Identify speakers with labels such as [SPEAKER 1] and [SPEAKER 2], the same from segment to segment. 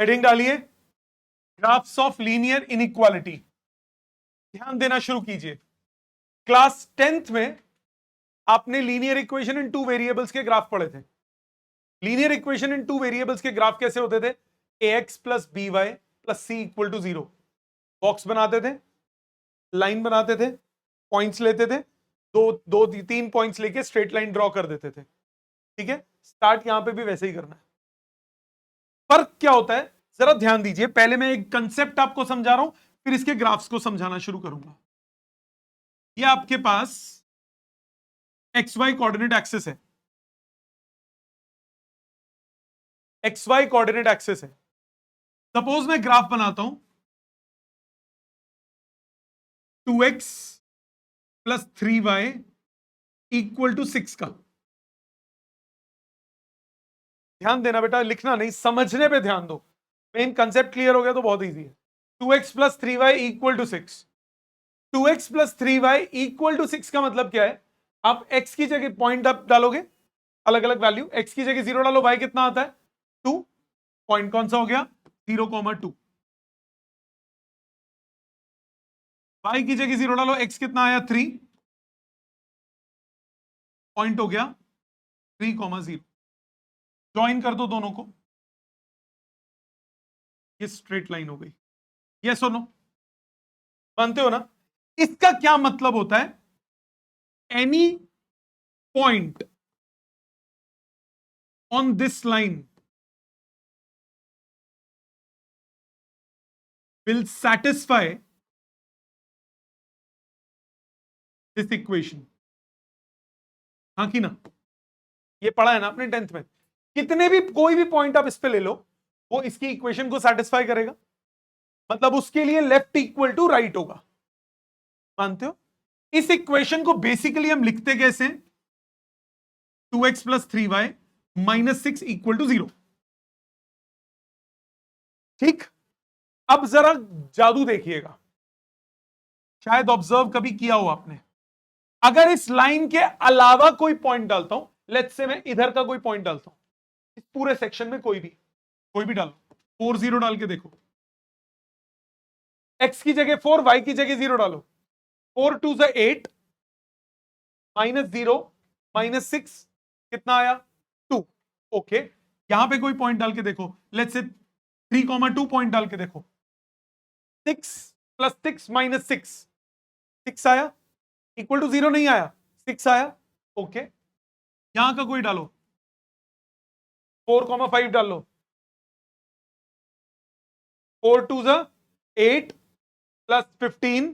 [SPEAKER 1] Heading डालिए graphs of linear inequality. ध्यान देना शुरू कीजिए। क्लास 10th में आपने linear equation in two variables के ग्राफ पढ़े थे। Linear equation in two variables के ग्राफ कैसे होते थे? ax plus B Y plus C equal to 0। Box बनाते थे, लाइन बनाते थे, पॉइंट्स लेते थे, दो तीन पॉइंट्स लेके स्ट्रेट लाइन ड्रॉ कर देते थे। ठीक है, स्टार्ट यहां पे भी वैसे ही करना है। फर्क क्या होता है जरा ध्यान दीजिए। पहले मैं एक कंसेप्ट आपको समझा रहा हूं, फिर इसके ग्राफ्स को समझाना शुरू करूंगा। ये आपके पास एक्स वाई कोऑर्डिनेट एक्सिस है, एक्स वाई कोऑर्डिनेट एक्सिस है। सपोज मैं ग्राफ बनाता हूं 2x plus 3y equal to 6 का। ध्यान देना बेटा, लिखना नहीं, समझने पे ध्यान दो। मेन कंसेप्ट क्लियर हो गया तो बहुत इजी है। 2x plus 3y equal to 6। 2x plus 3y equal to 6 का मतलब क्या है? आप x की जगह पॉइंट आप डालोगे, अलग अलग वैल्यू। x की जगह 0 डालो, y कितना आता है? 2। पॉइंट कौन सा हो गया? 0,2। y की जगह 0 डालो, x कितना आया? 3। पॉइंट हो गया 3,0। ज्वाइन कर दो दोनों को, ये स्ट्रेट लाइन हो गई। यस और नो? मानते हो ना? इसका क्या मतलब होता है? Any point on this line will satisfy this equation। हाँ कि ना? ये पढ़ा है ना आपने 10th में? कितने भी कोई भी पॉइंट आप इस पे ले लो, वो इसकी इक्वेशन को सेटिस्फाई करेगा। मतलब उसके लिए लेफ्ट इक्वल टू राइट होगा। मानते हो? इस इक्वेशन को बेसिकली हम लिखते कैसे? 2x plus 3y minus 6 equal to 0। ठीक, अब जरा जादू देखिएगा, शायद ऑब्जर्व कभी किया हो आपने। अगर इस लाइन के अलावा कोई पॉइंट डालता हूं, लेट्स से मैं इधर का कोई पॉइंट डालता हूं, इस पूरे सेक्शन में कोई भी डालो, 4 0 डाल के देखो। x की जगह 4, y की जगह 0 डालो। 4 2 से 8 माइनस 0 माइनस 6 कितना आया? 2। ओके, यहां पे कोई पॉइंट डाल के देखो, लेट्स से 3,2 पॉइंट डाल के देखो। 6 प्लस 6 माइनस 6, 6 आया, इक्वल टू 0 नहीं आया, 6 आया। ओके, यहां का कोई डालो, 4,5 डाल लो। 4 2 जा 8 प्लस 15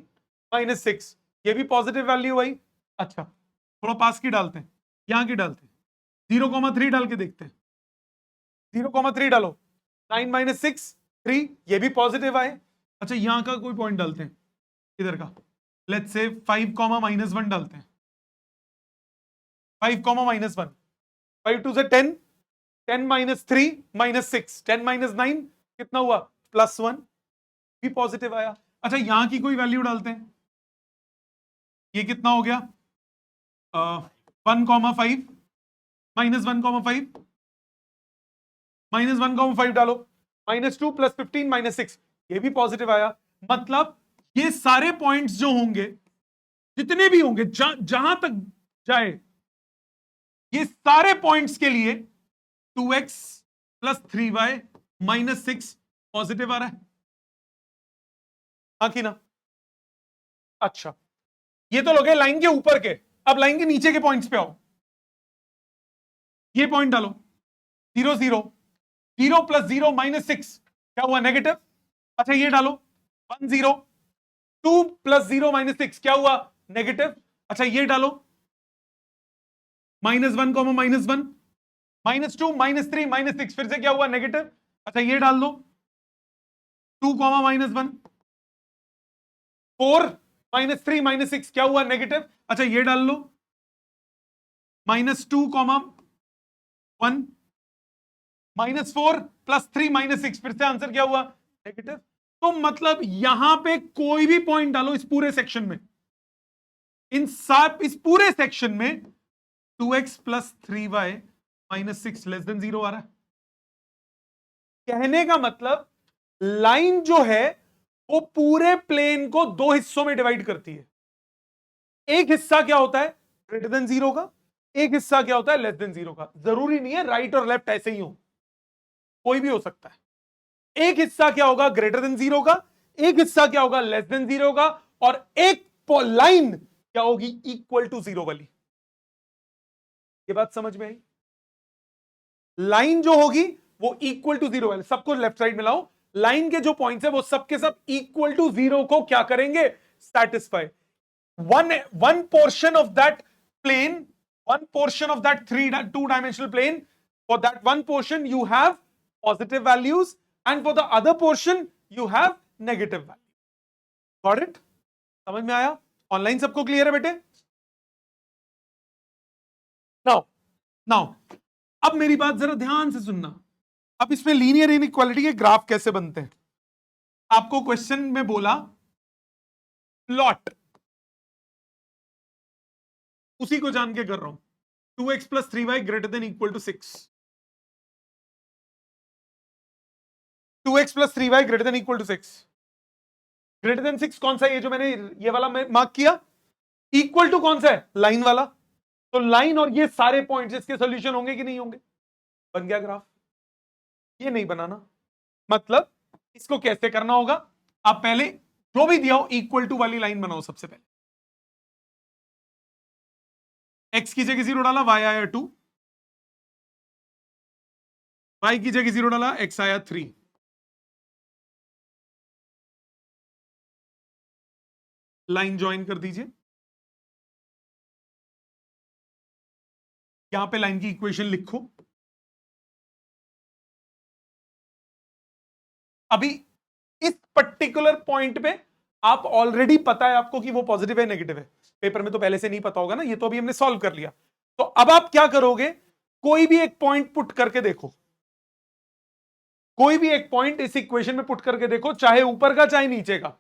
[SPEAKER 1] माइनस 6, ये भी पॉजिटिव वैल्यू आई। अच्छा, थोड़ा पास की डालते हैं, यहां की डालते हैं, 0,3 डाल के देखते हैं। 0,3 डालो, 9 माइनस 6 3, ये भी पॉजिटिव आए। अच्छा, यहां का कोई पॉइंट डालते हैं, इधर का, लेट्स से 5 माइनस 1 डालते हैं। 5 माइनस 1, 5 2 से 10, 10 माइनस 3 माइनस 6, 10 माइनस 9 कितना हुआ? प्लस 1, भी पॉजिटिव आया। अच्छा, यहां की कोई वैल्यू डालते हैं, ये कितना हो गया? 1,5 माइनस 1,5 माइनस 1,5 डालो, माइनस 2 प्लस 15 माइनस 6, ये भी पॉजिटिव आया। मतलब ये सारे पॉइंट्स जो होंगे, जितने भी होंगे, जहां तक जाए, ये सारे पॉइंट्स के लिए 2x plus 3y minus 6 positive आ रहा है। हाँ कि ना? अच्छा, ये तो लोग लाइन के ऊपर के, अब लाइन के नीचे के पॉइंट्स पे आओ। ये पॉइंट डालो, 0 0, 0 प्लस 0 माइनस 6, क्या हुआ? नेगेटिव। अच्छा, ये डालो 1 0, 2 प्लस 0 माइनस 6, क्या हुआ? नेगेटिव। अच्छा, ये डालो minus 1 minus 1, minus 2 minus 3 minus 6, फिर से क्या हुआ? नेगेटिव। अच्छा, ये डाल दो 2 माइनस 1, 4 माइनस 3 माइनस 6, क्या हुआ? नेगेटिव। अच्छा, ये डाल लो -2 1 -4 प्लस 3 माइनस 6, फिर से आंसर क्या हुआ? नेगेटिव। तो मतलब यहां पे कोई भी पॉइंट डालो इस पूरे सेक्शन में, इस पूरे सेक्शन में 2x plus 3y minus 6 less than 0 आ रहा है। कहने का मतलब लाइन जो है वो पूरे प्लेन को दो हिस्सों में डिवाइड करती है। एक हिस्सा क्या होता है ग्रेटर देन जीरो का, एक हिस्सा क्या होता है लेस देन जीरो का। जरूरी नहीं है राइट और लेफ्ट ऐसे ही हो, कोई भी हो सकता है। एक हिस्सा क्या होगा ग्रेटर देन जीरो का, एक हिस्सा क्या होगा लेस देन जीरो का, और एक लाइन क्या होगी इक्वल टू जीरो वाली। ये बात समझ में आई? लाइन जो होगी वो इक्वल टू जीरो वाली, सबको लेफ्ट साइड में लाओ। लाइन के जो पॉइंट्स है वो सबके सब इक्वल टू जीरो को क्या करेंगे satisfy. one portion of that plane, one portion of that two-dimensional plane, for that one portion you have positive values and for the other portion you have negative values. Got it? समझ में आया? Online सबको clear है बेटे? now अब मेरी बात जरा ध्यान से सुनना। अब इसमें लीनियर इनइक्वालिटी के ग्राफ कैसे बनते हैं? आपको क्वेश्चन में बोला प्लॉट, उसी को जान के कर रहा हूं। 2x + 3y greater than equal to 6, 2x + 3y greater than equal to 6, greater than 6 कौन सा है? ये जो मैंने ये वाला मैं मार्क किया। इक्वल टू कौन सा है? लाइन वाला। तो लाइन और ये सारे पॉइंट्स इसके सॉल्यूशन होंगे कि नहीं होंगे? बन गया ग्राफ। ये नहीं बनाना, मतलब इसको कैसे करना होगा? आप पहले जो भी दिया हो इक्वल टू वाली लाइन बनाओ। सबसे पहले x की जगह 0 डाला, y आया 2, y की जगह 0 डाला, x आया 3। लाइन ज्वाइन कर दीजिए। यहां पे लाइन की इक्वेशन लिखो। अभी इस पर्टिकुलर पॉइंट पे आप ऑलरेडी पता है आपको कि वो पॉजिटिव है नेगेटिव है। पेपर में तो पहले से नहीं पता होगा ना, ये तो अभी हमने सॉल्व कर लिया। तो अब आप क्या करोगे? कोई भी एक पॉइंट पुट करके देखो, कोई भी एक पॉइंट इस इक्वेशन में पुट करके देखो, चाहे ऊपर का चाहे नीचे का।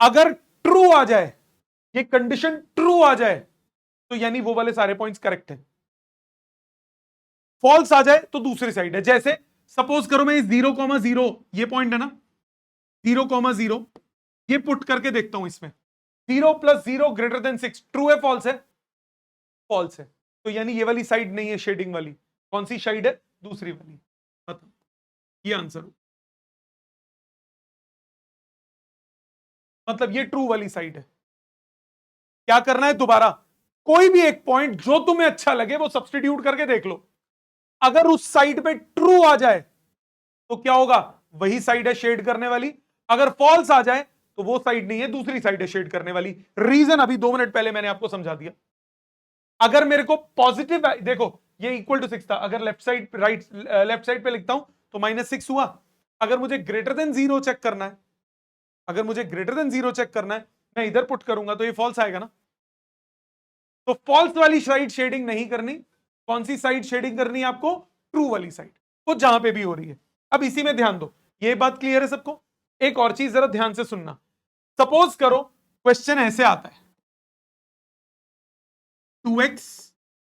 [SPEAKER 1] अगर ट्रू आ जाए, ये कंडीशन ट्रू आ जाए, तो यानी वो वाले सारे पॉइंट्स करेक्ट हैं। फॉल्स आ जाए तो दूसरी साइड है। जैसे सपोज करो मैं 0,0 ये पॉइंट है ना, 0,0 ये पुट करके देखता हूं इसमें। 0 + 0 ग्रेटर देन 6, ट्रू है फॉल्स है? फॉल्स है। तो यानी ये वाली साइड नहीं है शेडिंग वाली। कौन सी साइड है? दूसरी वाली। बताओ, ये आंसर हो। मतलब ये ट्रू वाली साइड है। क्या करना है? दोबारा कोई भी एक पॉइंट जो तुम्हें अच्छा लगे वो सब्स्टिट्यूट करके देख लो। अगर उस साइड पे ट्रू आ जाए तो क्या होगा? वही साइड है शेड करने वाली। अगर फॉल्स आ जाए तो वो साइड नहीं है, दूसरी साइड है शेड करने वाली। रीजन अभी 2 मिनट पहले मैंने आपको समझा दिया। अगर मेरे को पॉजिटिव, देखो ये इक्वल टू 6 था, अगर लेफ्ट साइड पे लिखता हूं तो -6 हुआ। अगर मुझे ग्रेटर देन 0 चेक करना है, अगर मुझे ग्रेटर देन 0 चेक करना है, मैं इधर पुट करूंगा तो ये फॉल्स आएगा ना। तो फॉल्स वाली साइड शेडिंग नहीं करनी। कौन सी साइड शेडिंग करनी है आपको? ट्रू वाली साइड, वो जहां पे भी हो रही है। अब इसी में ध्यान दो। ये बात क्लियर है सबको? एक और चीज जरा ध्यान से सुनना। सपोज करो क्वेश्चन ऐसे आता है, 2x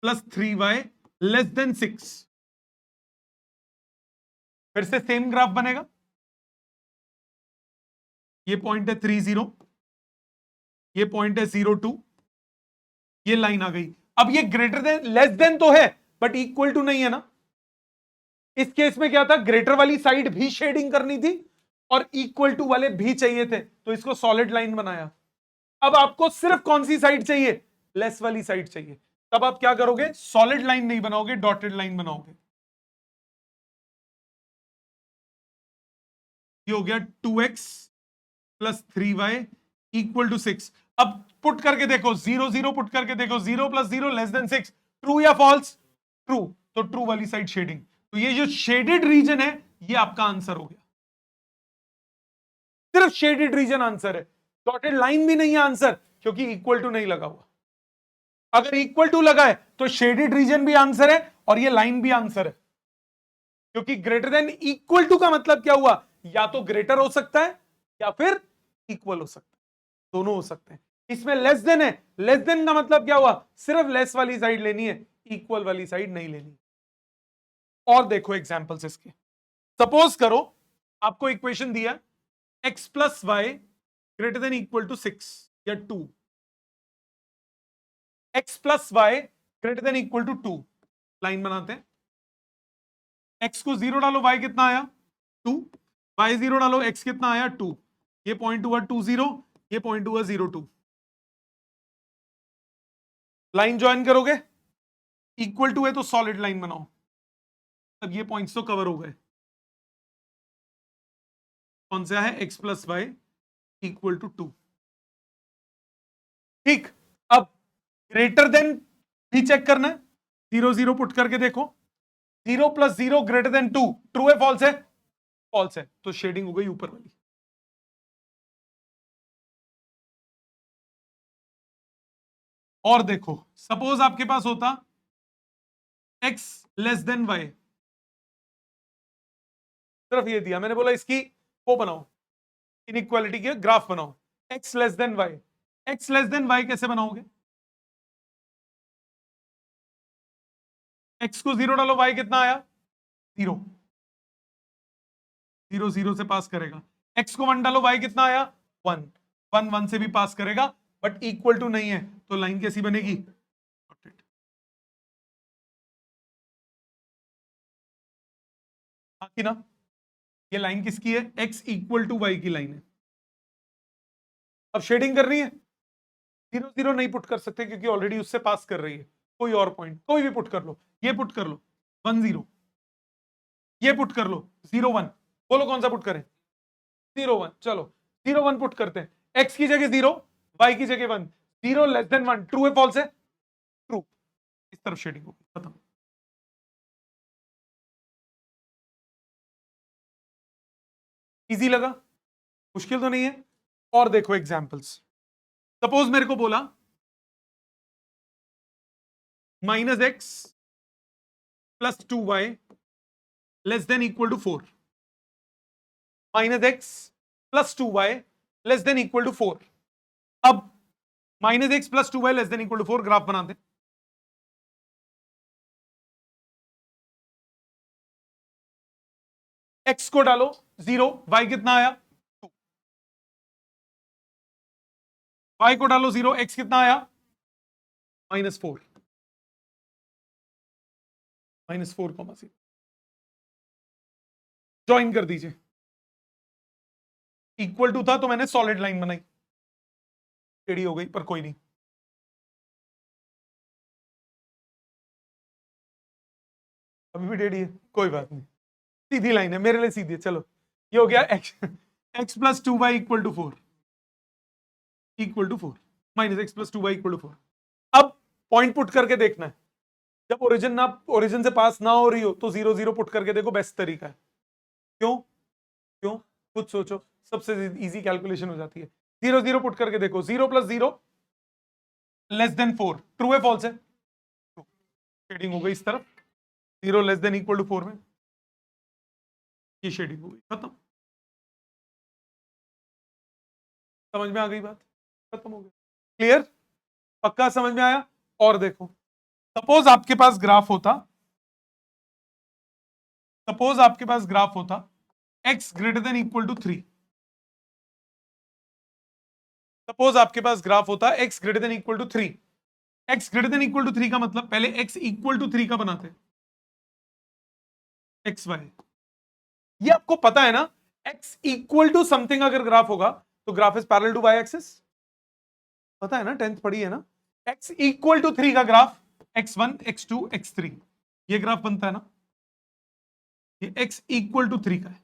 [SPEAKER 1] + 3y < 6। फिर से सेम ग्राफ बनेगा। ये पॉइंट है 30, ये पॉइंट है 02, ये लाइन आ गई। अब ये ग्रेटर देन लेस देन तो है बट इक्वल टू नहीं है ना। इस केस में क्या था? ग्रेटर वाली साइड भी शेडिंग करनी थी और इक्वल टू वाले भी चाहिए थे, तो इसको सॉलिड लाइन बनाया। अब आपको सिर्फ कौन सी साइड चाहिए? लेस वाली साइड चाहिए। तब आप क्या करोगे? सॉलिड लाइन नहीं बनाओगे, डॉटेड लाइन बनाओगे। ये हो गया 2x + 3y = 6। अब पुट करके देखो, 0 0 पुट करके देखो, 0 + 0 < 6, ट्रू या फॉल्स? ट्रू। तो ट्रू वाली साइड शेडिंग। तो ये जो शेडेड रीजन है ये आपका आंसर हो गया। सिर्फ शेडेड रीजन आंसर है, डॉटेड लाइन भी नहीं है आंसर, क्योंकि इक्वल टू नहीं लगा हुआ। अगर इक्वल टू लगा है तो शेडेड रीजन भी आंसर है और ये लाइन भी आंसर है, क्योंकि ग्रेटर देन इक्वल टू का मतलब क्या हुआ? या तो ग्रेटर हो सकता है या फिर इक्वल हो सकता है, दोनों हो सकते हैं। इसमें लेस देन है, लेस देन का मतलब क्या हुआ? सिर्फ लेस वाली साइड लेनी है, इक्वल वाली साइड नहीं लेनी। और देखो एग्जांपल्स इसके। सपोज करो आपको इक्वेशन दिया x plus Y greater than equal to 6 या 2, x plus Y greater than equal to 2, line बनाते हैं, x को 0 डालो, y कितना आया 2, y 0 डालो, x कितना आया 2, ये पॉइंट हुआ 2 0, ये पॉइंट हुआ 0 2, लाइन ज्वाइन करोगे, इक्वल टू है तो सॉलिड लाइन बनाओ, अब ये पॉइंट्स तो कवर हो गए। कौन सा है, x plus Y equal to 2, ठीक। अब ग्रेटर देन भी चेक करना है, 0 0 पुट करके देखो, 0 प्लस 0 ग्रेटर देन 2, ट्रू है फॉल्स है, फॉल्स है, तो शेडिंग हो गई ऊपर वाली। और देखो सपोज आपके पास होता x लेस देन वाई, सिर्फ ये दिया, मैंने बोला इसकी वो बनाओ, इनइक्वालिटी के ग्राफ बनाओ, x less than Y, x less than Y कैसे बनाओगे, x को 0 डालो, y कितना आया 0, 0 0 से पास करेगा, x को 1 डालो, y कितना आया 1, 1 1 से भी पास करेगा, बट इक्वल टू नहीं है, तो लाइन कैसी बनेगी, हाँ कि ना, ये लाइन किसकी है, x इक्वल टू वाई की लाइन है। अब शेडिंग करनी है, 0 0 नहीं पुट कर सकते क्योंकि ऑलरेडी उससे पास कर रही है, कोई और पॉइंट कोई भी पुट कर लो, ये पुट कर लो 1 0, ये पुट कर लो 0 1, बोलो कौन सा पुट करें, 0 1, चलो 0 1 पुट करते हैं, x की जगह 0, y की जगह 1, 0 लेस देन 1, ट्रू है फॉल्स है, ट्रू, इस तरफ शेडिंग होगी, खत्म। इजी लगा, मुश्किल तो नहीं है। और देखो एग्जांपल्स, सपोज मेरे को बोला -x plus 2y less than equal to 4, -x plus 2y less than equal to 4। अब -x plus 2y less than equal to 4 graph बनाते हैं, x को डालो 0, y कितना आया 2, y को डालो 0, x कितना आया -4, -4, ज्वाइन कर दीजिए, इक्वल टू था तो मैंने सॉलिड लाइन बनाई, टेढ़ी हो गई पर कोई नहीं, अभी भी टेढ़ी है, कोई बात नहीं, सीधी लाइन है, मेरे लिए सीधी है। चलो ये हो गया x plus 2y equal to 4, equal to 4, -x plus 2y equal to 4। अब पॉइंट पुट करके देखना है, जब ओरिजिन से पास ना हो रही हो तो 0 0 पुट करके देखो, बेस्ट तरीका है। क्यों क्यों, खुद सोचो, सबसे इजी कैलकुलेशन हो जाती है। 0 0 पुट करके देखो, 0 प्लस 0 लेस देन 4, ट्रू है फॉल्स है, शेडिंग हो गई इस तरफ, 0 लेस देन इक्वल टू 4 में ये शेडिंग हो गई, खत्म, समझ में आ गई बात, खत्म हो गया, क्लियर, पक्का समझ में आया। और देखो सपोज आपके पास ग्राफ होता, x greater than equal to 3, suppose आपके पास ग्राफ होता x greater than equal to 3, x greater than equal to 3 का मतलब पहले x इक्वल टू 3 का बनाते, एक्स वाई, ये आपको पता है ना, x इक्वल टू समथिंग अगर ग्राफ होगा तो graph is parallel to Y axis, पता है ना, 10th पढ़ी है ना। x इक्वल टू 3 का ग्राफ x1 x2 x3, ये ग्राफ बनता है ना, ये x इक्वल टू 3 का है,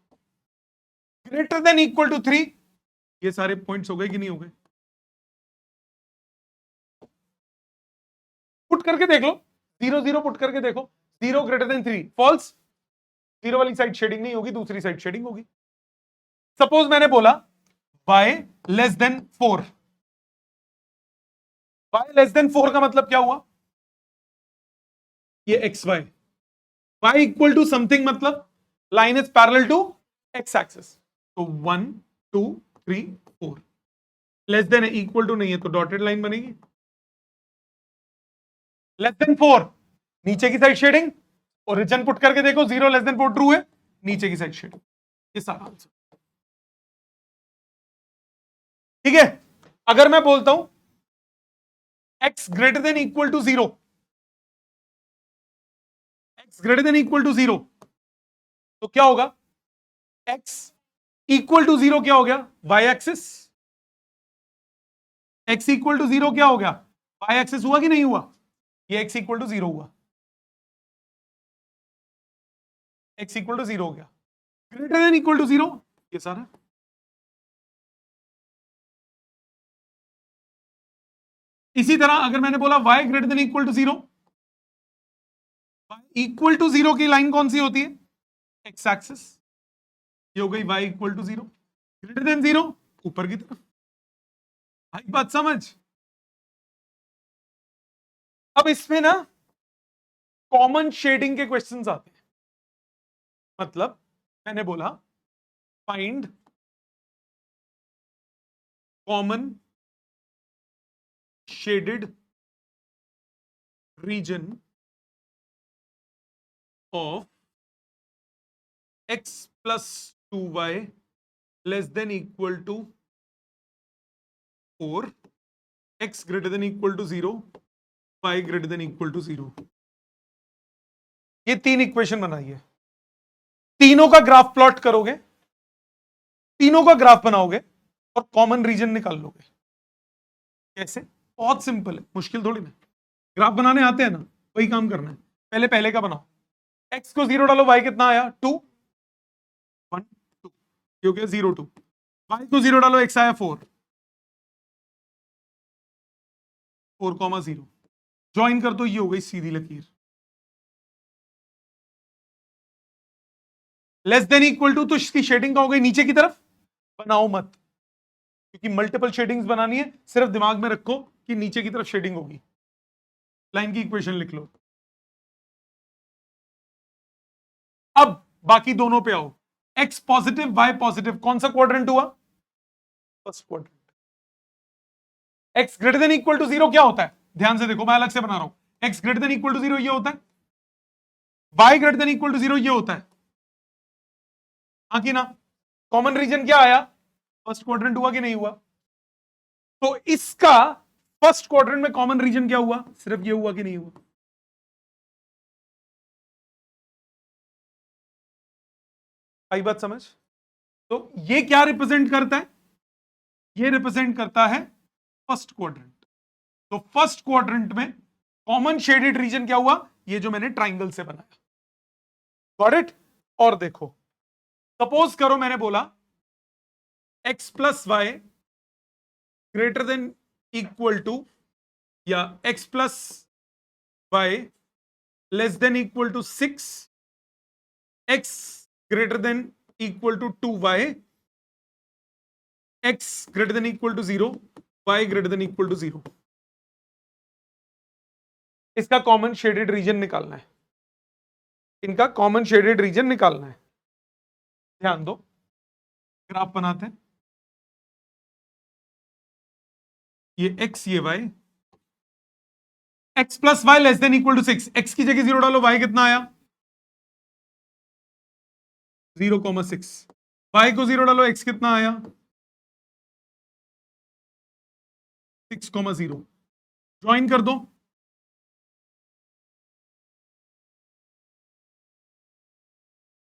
[SPEAKER 1] ग्रेटर देन इक्वल टू 3, ये सारे पॉइंट्स हो गए कि नहीं हो गए, पुट करके देख लो, 0 0 पुट करके देखो, 0 ग्रेटर देन 3 फॉल्स, 0 वाली साइड शेडिंग नहीं होगी, दूसरी साइड शेडिंग होगी। सपोज मैंने बोला y less than 4, y less than 4 का मतलब क्या हुआ, ये x y, y equal to something मतलब line is parallel to x axis, तो 1 2 3 4, लेस देन इक्वल टू नहीं है तो डॉटेड लाइन बनेगी, लेस देन 4 नीचे की साइड शेडिंग, ओरिजिन पुट करके देखो, 0 लेस देन 4 ट्रू है, नीचे की साइड शेडिंग। ये सारा आंसर। ठीक है, अगर मैं बोलता हूं x greater than equal to 0, x greater than equal to 0, तो क्या होगा? x इक्वल टू 0 क्या हो गया? y axis. x equal to 0 क्या हो गया? y एक्सिस हुआ कि नहीं हुआ? ये x इक्वल टू 0 हुआ, x इक्वल टू 0 हो गया। ग्रेटर देन इक्वल टू 0, ये सारा। इसी तरह अगर मैंने बोला y greater than equal to 0, equal to 0 की लाइन कौन सी होती है? x axis. ये हो गई y equal to 0। Greater than 0 ऊपर की तरफ। आई बात समझ? अब इसमें ना कॉमन शेडिंग के क्वेश्चंस आते हैं। मतलब मैंने बोला find common shaded region of x plus 2y less than equal to 4, x greater than equal to 0, y greater than equal to 0। ये 3 इक्वेशन बनाइए, तीनों का ग्राफ प्लॉट करोगे, तीनों का ग्राफ बनाओगे और कॉमन रीजन निकाल लोगे। कैसे? बहुत सिंपल है, मुश्किल थोड़ी ना। ग्राफ बनाने आते हैं ना, वही काम करना है। पहले पहले का बनाओ, x को 0 डालो, y कितना आया? 2 1 2, ये हो गया 0 2। y को 0 डालो, x आया 4 4 0। ज्वाइन कर दो, ये हो गई सीधी लकीर। लेस देन इक्वल टू, तो इसकी शेडिंग का हो गई नीचे की तरफ। बनाओ मत, क्योंकि मल्टीपल शेडिंग्स बनानी है, सिर्फ दिमाग में रखो कि नीचे की तरफ शेडिंग होगी। लाइन की इक्वेशन लिख लो। अब बाकी दोनों पे आओ, x पॉजिटिव y पॉजिटिव, कौन सा क्वाड्रेंट हुआ? First quadrant. x greater than equal to 0 क्या होता है? ध्यान से देखो, मैं अलग से बना रहा हूं। x greater than equal to 0 ये होता है, y greater than equal to 0 ये होता है। हाँ कि ना? कॉमन रीजन क्या आया? फर्स्ट क्वाड्रेंट हुआ कि नहीं हुआ? तो इसका फर्स्ट क्वाड्रेंट में कॉमन रीजन क्या हुआ? सिर्फ ये हुआ कि नहीं हुआ? आई बात समझ? तो ये क्या रिप्रेजेंट करता है? ये रिप्रेजेंट करता है फर्स्ट क्वाड्रेंट। तो फर्स्ट क्वाड्रेंट में कॉमन शेडेड रीजन क्या हुआ? ये जो मैंने ट्राइंगल से बनाया। Got it? और देखो, सपोज करो मैंने बोला x plus Y greater than equal to, या x plus Y less than equal to 6, x greater than equal to 2y, x greater than equal to 0, y greater than equal to 0। इसका common shaded reason निकालना है, इनका common shaded reason निकालना है। ध्यान दो, graph बनाते हैं। ये x, ये y, x plus Y less than equal to 6, x की जगह 0 डालो, y कितना आया? 0,6। y को 0 डालो, x कितना आया? 6,0। ज्वाइन कर दो,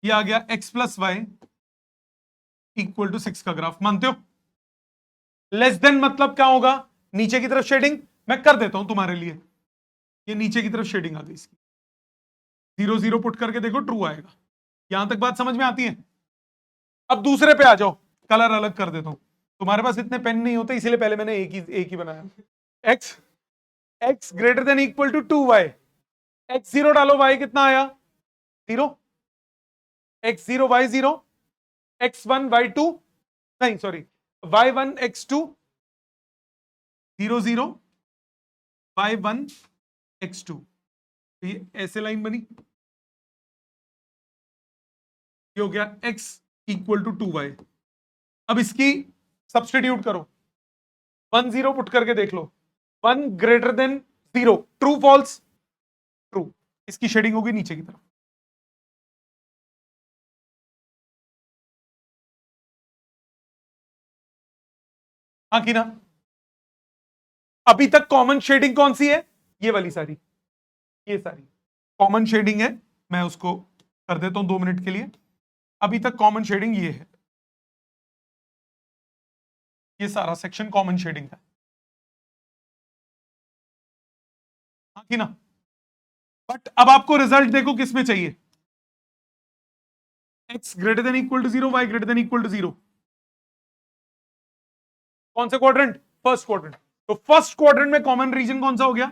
[SPEAKER 1] ये आ गया x plus Y equal to 6 का ग्राफ। मानते हो? लेस देन मतलब क्या होगा? नीचे की तरफ शेडिंग। मैं कर देता हूं तुम्हारे लिए, ये नीचे की तरफ शेडिंग आ गई इसकी। 0 0 पुट करके देखो, ट्रू आएगा। यहां तक बात समझ में आती है? अब दूसरे पे आ जाओ, कलर अलग कर देता हूं। तुम्हारे पास इतने पेन नहीं होते, इसीलिए पहले मैंने एक ही बनाया। x greater than equal to 2y, x 0 डालो, y कितना आया? 0, x 0 y 0, x 1 y 2, नहीं sorry, y 1 x 2, 0 0 y 1 x 2। ये ऐसे लाइन बनी, ये हो गया x इक्वल टू 2y। अब इसकी सब्स्टिट्यूट करो, 1 0 पुट करके देख लो, 1 greater than 0, true false? True. इसकी शेडिंग होगी नीचे की तरफ। हाँ कि ना? अभी तक कॉमन शेडिंग कौन सी है? ये वाली सारी, ये सारी कॉमन शेडिंग है। मैं उसको कर देता हूं 2 मिनट के लिए। अभी तक कॉमन शेडिंग ये है, ये सारा सेक्शन कॉमन शेडिंग है। हाँ कि ना? बट अब आपको रिजल्ट देखो किसमें चाहिए, x greater than equal to 0, y greater than equal to 0। कौन से क्वाड्रेंट? First quadrant. तो फर्स्ट क्वाड्रेंट में कॉमन रीजन कौन सा हो गया?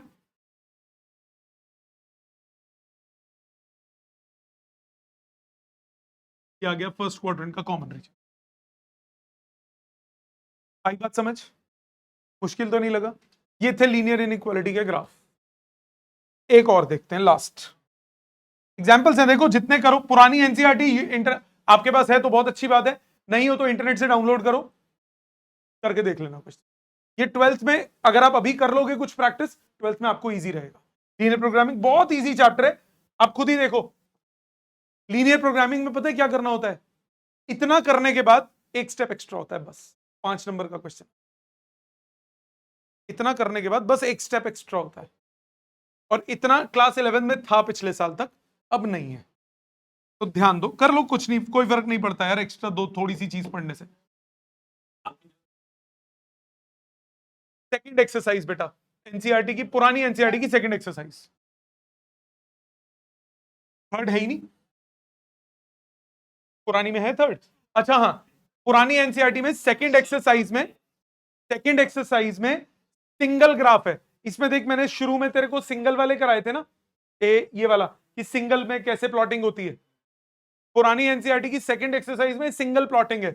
[SPEAKER 1] क्या आ गया फर्स्ट क्वाड्रेंट का कॉमन रीजन? आई बात समझ? मुश्किल तो नहीं लगा? ये थे लीनियर इनइक्वालिटी के ग्राफ। एक और देखते हैं, लास्ट एग्जाम्पल्स हैं, देखो जितने करो। पुरानी एनसीईआरटी इंटर आपके पास है तो बहुत अच्छी बात है, नहीं हो तो इंटरनेट से डाउनलोड करो, करके देख लेना कुछ। ये 12th में अगर आप अभी कर लोगे कुछ प्रैक्टिस, 12th में आपको इजी रहेगा। लीनियर प्रोग्रामिंग बहुत इजी चैप्टर है, आप खुद ही देखो। लीनियर प्रोग्रामिंग में पता है क्या करना होता है? इतना करने के बाद एक स्टेप एक्स्ट्रा होता है, बस 5 नंबर का क्वेश्चन। इतना करने के बाद बस एक स्टेप एक्स्ट्रा होता है, और इतना क्लास 11 में था पिछले साल तक, अब नहीं है। तो ध्यान दो, कर लो, कुछ नहीं, कोई फर्क नहीं पड़ता यार एक्स्ट्रा दो थोड़ी सी चीज पढ़ने से। सेकंड एक्सरसाइज बेटा, एनसीईआरटी की, पुरानी एनसीईआरटी की सेकंड एक्सरसाइज। थर्ड है ही नहीं, पुरानी में है थर्ड। अच्छा हाँ, पुरानी एनसीईआरटी में सेकंड एक्सरसाइज में सिंगल ग्राफ है। इसमें देख, मैंने शुरू में तेरे को सिंगल वाले कराए थे ना, ये वाला, कि सिंगल में कैसे प्लॉटिंग होती है। पुरानी एनसीईआरटी की सेकंड एक्सरसाइज में सिंगल प्लॉटिंग है,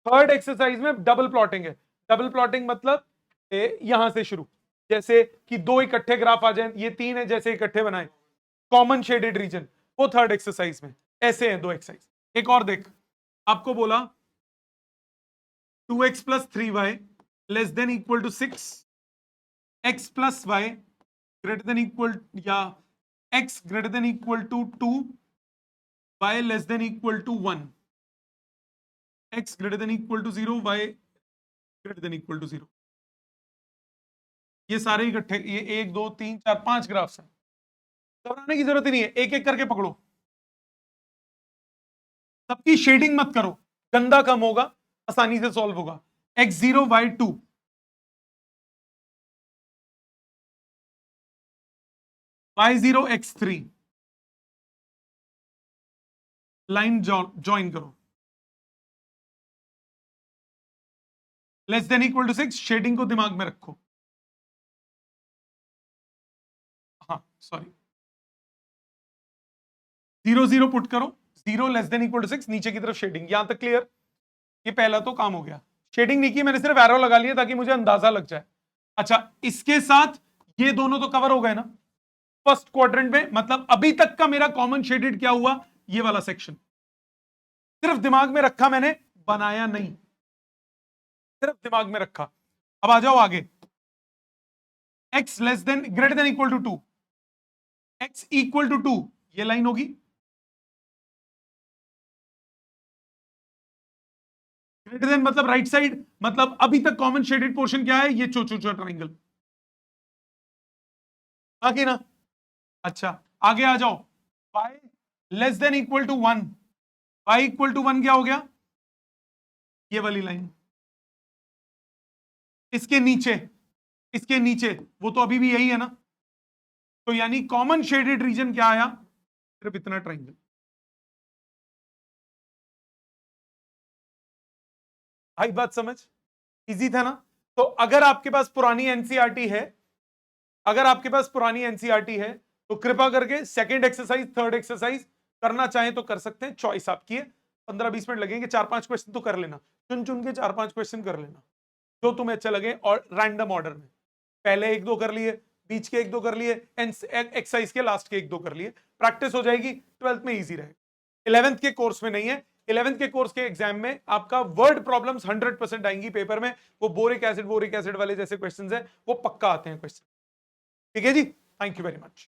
[SPEAKER 1] थर्ड एक्सरसाइज में डबल प्लॉटिंग है। डबल प्लॉटिंग मतलब यहां से शुरू, जैसे कि दो इकट्ठे ग्राफ आ जाए, ये 3 है जैसे इकट्ठे बनाए, कॉमन शेडेड रीजन, वो थर्ड एक्सरसाइज में। ऐसे हैं 2 एक्सरसाइज। एक और देख, आपको बोला 2x plus 3y less than equal to 6, x plus Y greater than equal, या x greater than equal to 2, y less than equal to 1, x greater than equal to 0, y greater than equal to 0। ये सारे इकट्ठे, ये 1 2 3 4 5 graphs हैं। घबराने की जरूरत ही नहीं है, एक एक करके पकड़ो, सबकी शेडिंग मत करो, गंदा कम होगा, आसानी से सॉल्व होगा। x0 y2, y0 x3, line join करो, less than equal to 6, shading को दिमाग में रखो। हाँ सॉरी, 0 0 पुट करो, 0 लेस देन इक्वल टू 6, नीचे की तरफ शेडिंग। यहां तक क्लियर? ये पहला तो काम हो गया, शेडिंग नहीं की मैंने, सिर्फ एरो लगा लिया ताकि मुझे अंदाजा लग जाए। अच्छा, इसके साथ ये दोनों तो कवर हो गए ना फर्स्ट क्वाड्रेंट में, मतलब अभी तक का मेरा कॉमन शेडेड क्या हुआ? ये वाला सेक्शन। सिर्फ दिमाग में रखा मैंने, बनाया नहीं, सिर्फ दिमाग में रखा। अब आ जाओ आगे, x less than greater than equal to 2, x equal to 2, ये लाइन होगी। ग्रेटर देन मतलब राइट साइड, मतलब अभी तक कॉमन शेडेड पोर्शन क्या है? ये चोचो ट्राइंगल, आगे ना? अच्छा आगे आ जाओ, y less than equal to 1, y equal to 1 क्या हो गया? ये वाली लाइन। इसके नीचे, इसके नीचे वो तो अभी भी यही है ना, तो यानी कॉमन शेडेड रीजन क्या आया? सिर्फ इतना ट्राइंगल। आई बात समझ? इजी था ना? तो अगर आपके पास पुरानी एनसीईआरटी है, अगर आपके पास पुरानी एनसीईआरटी है तो कृपा करके सेकंड एक्सरसाइज, थर्ड एक्सरसाइज करना चाहें तो कर सकते हैं, चॉइस आपकी है। 15-20 मिनट लगेंगे, 4-5 क्वेश्चन तो कर लेना, चुन चुन के 4-5 क्वेश्चन कर लेना जो तुम्हें अच्छा लगे, और रैंडम ऑर्डर में, पहले 1-2 कर लिए, बीच के 1-2 कर लिए, एक्सरसाइज के लास्ट के 1-2 कर लिए, प्रैक्टिस हो जाएगी, 12th में इजी रहेगा। 11th के कोर्स में नहीं है, 11th के कोर्स के एग्जाम में आपका वर्ड प्रॉब्लम्स 100% आएंगी पेपर में, वो बोरिक एसिड वाले जैसे क्वेश्चंस हैं, वो पक्का आते हैं क्वेश्चन। ठीक है जी, थैंक यू वेरी मच।